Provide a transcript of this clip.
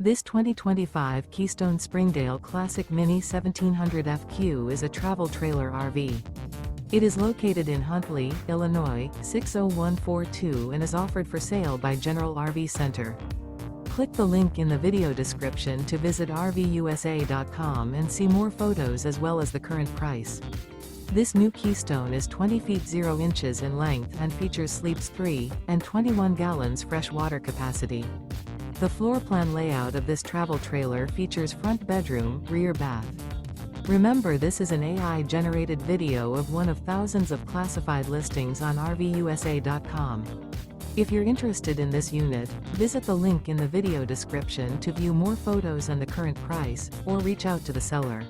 This 2025 Keystone Springdale Classic Mini 1700 FQ is a travel trailer RV. It is located in Huntley, Illinois, 60142 and is offered for sale by General RV Center. Click the link in the video description to visit RVUSA.com and see more photos as well as the current price. This new Keystone is 20 feet 0 inches in length and features sleeps 3 and 21 gallons fresh water capacity. The floor plan layout of this travel trailer features front bedroom, rear bath. Remember, this is an AI-generated video of one of thousands of classified listings on RVUSA.com. If you're interested in this unit, visit the link in the video description to view more photos and the current price, or reach out to the seller.